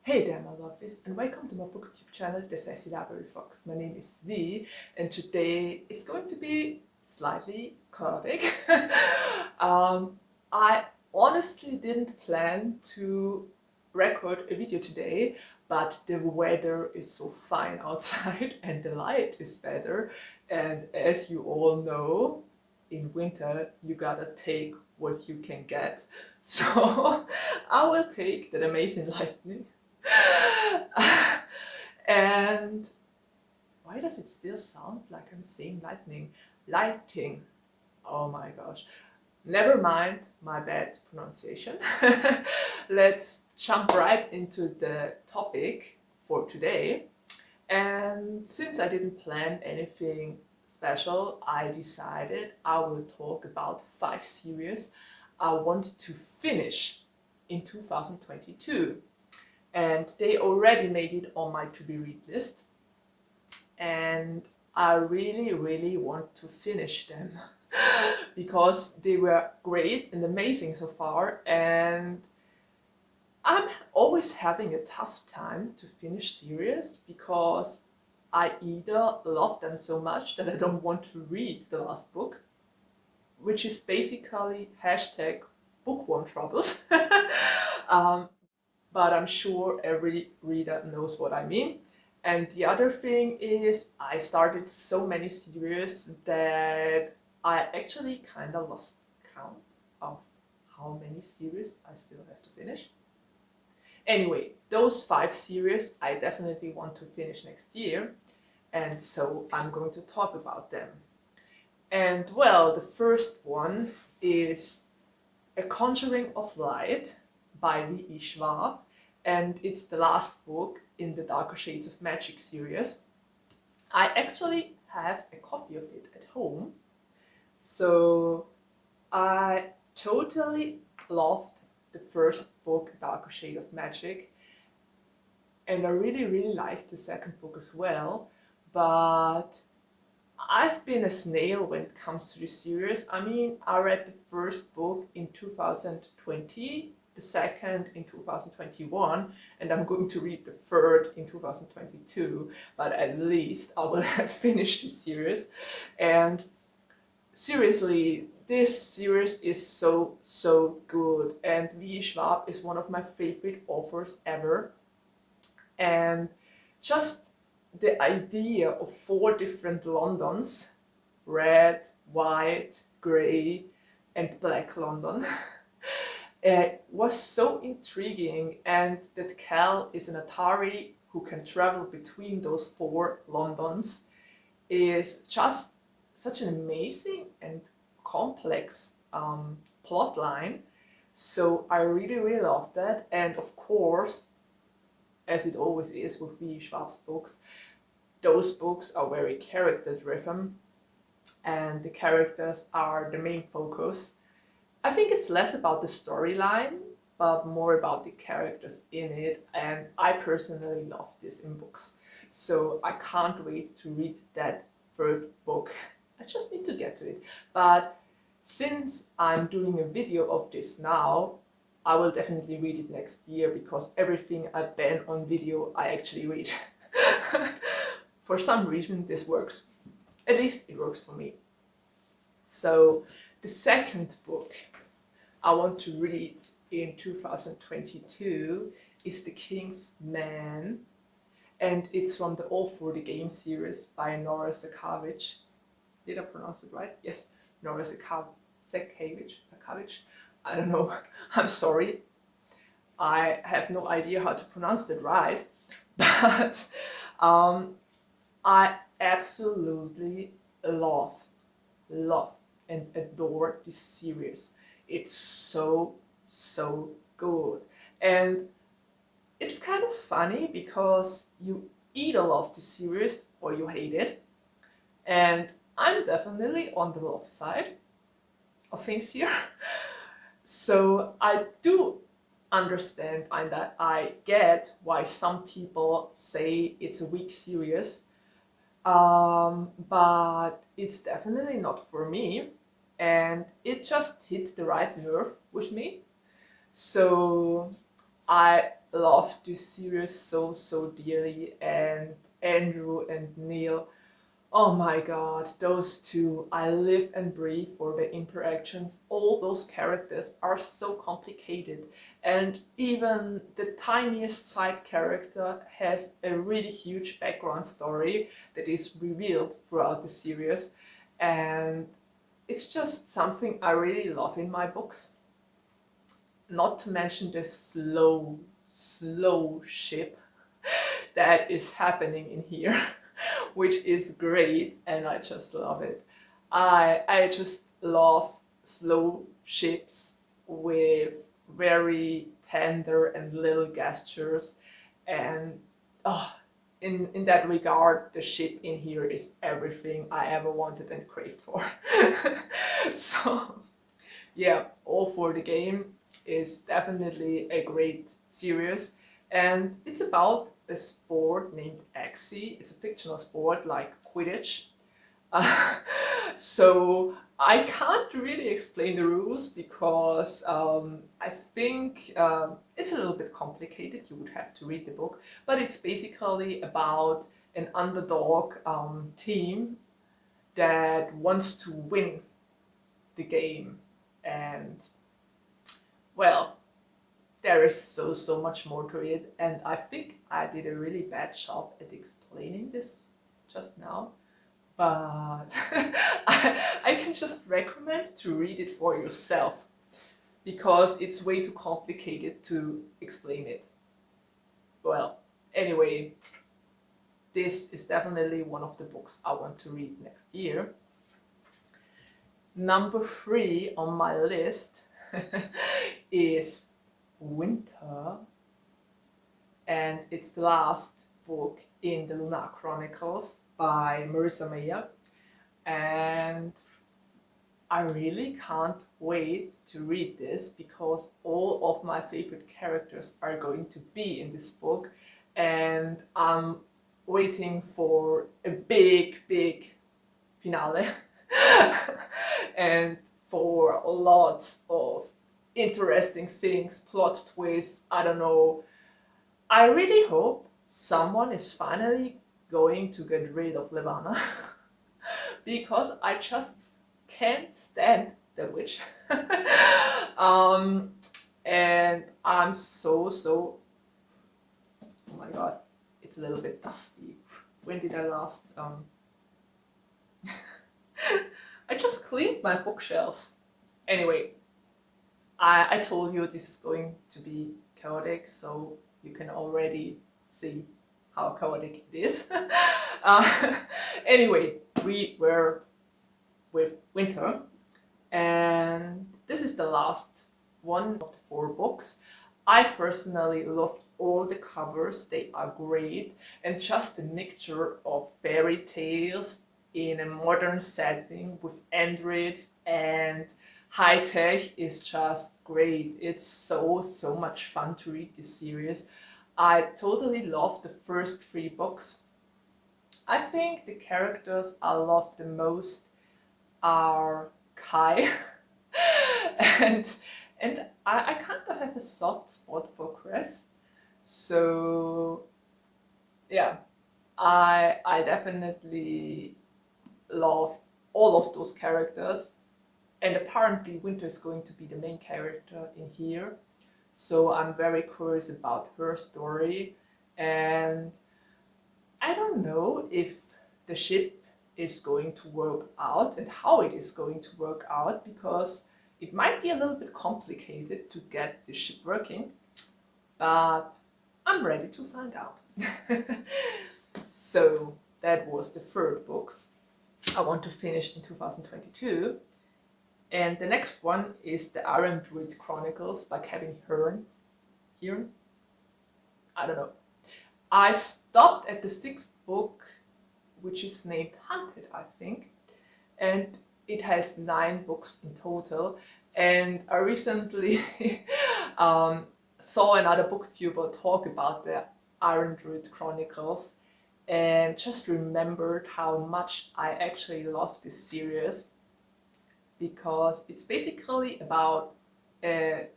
Hey there, my lovelies, and welcome to my booktube channel, The Sassy Library Fox. My name is V, and today it's going to be slightly chaotic. I honestly didn't plan to record a video today, but the weather is so fine outside and the light is better. And as you all know, in winter you gotta take what you can get. So I will take that amazing lightning. And why does it still sound like I'm saying lightning? Lighting. Oh my gosh. Never mind my bad pronunciation. Let's jump right into the topic for today. And since I didn't plan anything special, I decided I will talk about 5 series I want to finish in 2022. And they already made it on my to-be-read list. And I really want to finish them because they were great and amazing so far, and I'm always having a tough time to finish series because I either love them so much that I don't want to read the last book, which is basically hashtag bookworm troubles. But I'm sure every reader knows what I mean. And the other thing is I started so many series that I actually kind of lost count of how many series I still have to finish. Anyway, those 5 series I definitely want to finish next year, and so I'm going to talk about them. And well, the first one is A Conjuring of Light by Schwab, and it's the last book in the Darker Shades of Magic series. I actually have a copy of it at home, so I totally loved the first book, Darker Shade of Magic, and I really liked the second book as well, but I've been a snail when it comes to this series. I mean, I read the first book in 2020, the second in 2021, and I'm going to read the third in 2022, but at least I will have finished the series. And seriously, this series is so good, and V. Schwab is one of my favorite authors ever. And just the idea of 4 different Londons, red, white, grey and black London, was so intriguing, and that Cal is an Atari who can travel between those 4 Londons is just such an amazing and complex plot line. So I really loved that, and of course, as it always is with V. Schwab's books, those books are very character driven, and the characters are the main focus. I think it's less about the storyline, but more about the characters in it, and I personally love this in books. So I can't wait to read that third book. I just need to get to it. But since I'm doing a video of this now, I will definitely read it next year, because everything I ban on video I actually read. For some reason this works. At least it works for me. So the second book I want to read in 2022 is The King's Man, and it's from the All for the Game series by Nora Sakavic. Did I pronounce it right? Yes, Nora Sakavic. I don't know. I'm sorry. I have no idea how to pronounce that right, but I absolutely love and adore this series. It's so good, and it's kind of funny because you either love the series or you hate it, and I'm definitely on the love side of things here. So I do understand, and that I get why some people say it's a weak series, but it's definitely not for me, and it just hit the right nerve with me. So I love this series so dearly, and Andrew and Neil, oh my god, those two, I live and breathe for the interactions. All those characters are so complicated, and even the tiniest side character has a really huge background story that is revealed throughout the series, and it's just something I really love in my books. Not to mention the slow ship that is happening in here, which is great, and I just love it. I just love slow ships with very tender and little gestures, and oh, in that regard, the ship in here is everything I ever wanted and craved for. So yeah, All for the Game is definitely a great series, and it's about a sport named Axie. It's a fictional sport like Quidditch. Uh, so I can't really explain the rules because I think it's a little bit complicated. You would have to read the book, but it's basically about an underdog team that wants to win the game, and well, there is so much more to it, and I think I did a really bad job at explaining this just now, but I can just recommend to read it for yourself because it's way too complicated to explain it. Well, anyway, this is definitely one of the books I want to read next year. Number 3 on my list is Winter, and it's the last book in the Lunar Chronicles by Marissa Meyer, and I really can't wait to read this because all of my favorite characters are going to be in this book, and I'm waiting for a big finale and for lots of interesting things, plot twists, I don't know. I really hope someone is finally going to get rid of Levana because I just can't stand the witch. And I'm so, oh my god, it's a little bit dusty. When did I last, I just cleaned my bookshelves. Anyway, I told you this is going to be chaotic, so you can already see how chaotic it is. Anyway, we were with Winter, and this is the last one of the 4 books. I personally loved all the covers, they are great, and just the mixture of fairy tales in a modern setting with androids and high tech is just great. It's so much fun to read this series. I totally love the first 3 books. I think the characters I love the most are Kai and I kind of have a soft spot for Chris. So yeah, I definitely love all of those characters. And apparently Winter is going to be the main character in here. So I'm very curious about her story. And I don't know if the ship is going to work out and how it is going to work out, because it might be a little bit complicated to get the ship working, but I'm ready to find out. So that was the 3rd book I want to finish in 2022. And the next one is the Iron Druid Chronicles by Kevin Hearne. Hearne? I don't know. I stopped at the 6th book, which is named Hunted, I think. And it has 9 books in total. And I recently saw another booktuber talk about the Iron Druid Chronicles and just remembered how much I actually love this series, because it's basically about I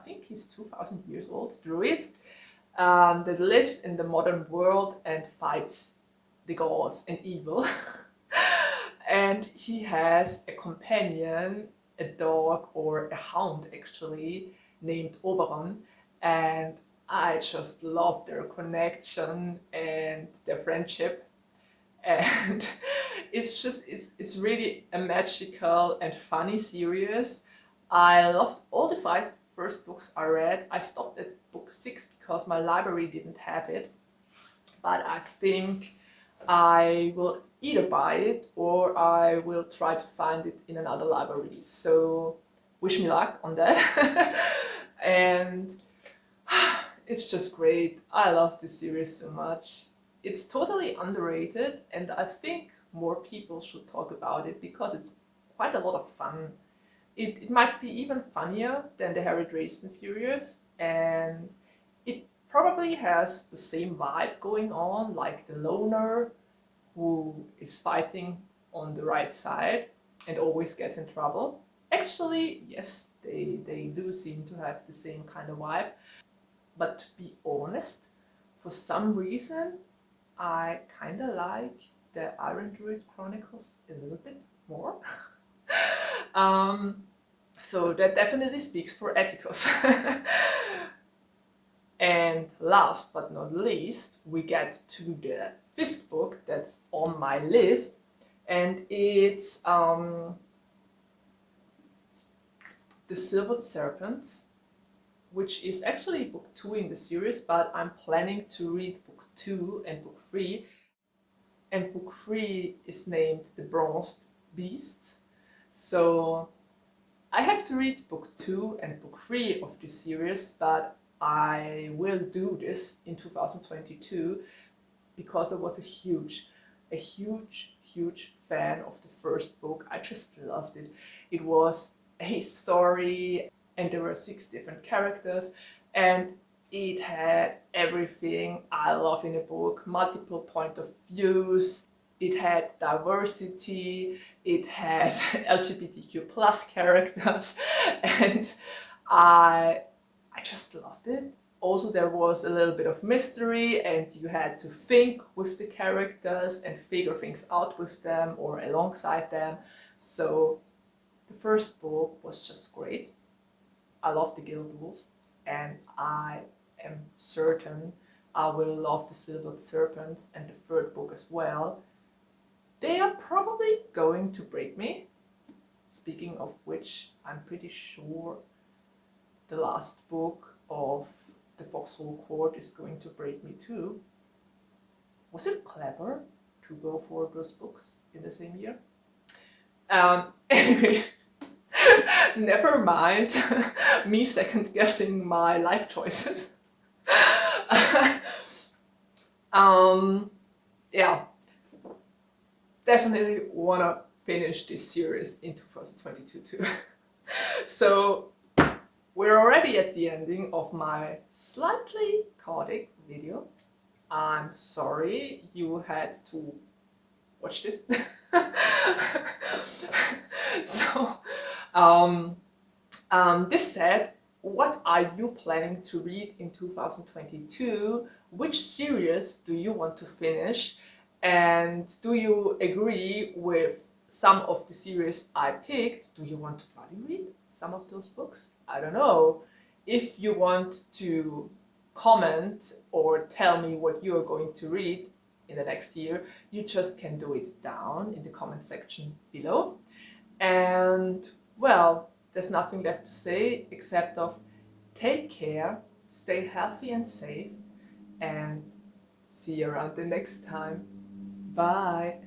think he's 2000 years old druid that lives in the modern world and fights the gods and evil. And he has a companion, a dog or a hound actually, named Oberon. And I just love their connection and their friendship. And it's really a magical and funny series. I loved all the 5 first books I read. I stopped at book 6 because my library didn't have it, but I think I will either buy it or I will try to find it in another library. So wish me luck on that. And it's just great. I love this series so much. It's totally underrated, and I think more people should talk about it because it's quite a lot of fun. It might be even funnier than the Harry Dresden series, and it probably has the same vibe going on, like the loner who is fighting on the right side and always gets in trouble. Actually, yes, they do seem to have the same kind of vibe. But to be honest, for some reason, I kind of like the Iron Druid Chronicles a little bit more. So that definitely speaks for Atticus. And last but not least, we get to the 5th book that's on my list, and it's The Silvered Serpents, which is actually book 2 in the series, but I'm planning to read book 2 and book 3. And book 3 is named The Bronzed Beasts. So I have to read book 2 and book 3 of this series, but I will do this in 2022 because I was a huge fan of the first book. I just loved it. It was a story and there were 6 different characters, and it had everything I love in a book: multiple point of views, it had diversity, it had LGBTQ plus characters, and I just loved it. Also, there was a little bit of mystery and you had to think with the characters and figure things out with them or alongside them. So the first book was just great. I love the guild rules, and I am certain I will love the Silvered Serpents and the 3rd book as well. They are probably going to break me. Speaking of which, I'm pretty sure the last book of the Foxhole Court is going to break me too. Was it clever to go for those books in the same year? Anyway, never mind me second guessing my life choices. Yeah, definitely wanna finish this series in 2022 too. So we're already at the ending of my slightly chaotic video. I'm sorry you had to watch this. So, this said, what are you planning to read in 2022? Which series do you want to finish? And do you agree with some of the series I picked? Do you want to buddy read some of those books? I don't know. If you want to comment or tell me what you are going to read in the next year, you just can do it down in the comment section below. And well, there's nothing left to say except of take care, stay healthy and safe, and see you around the next time. Bye!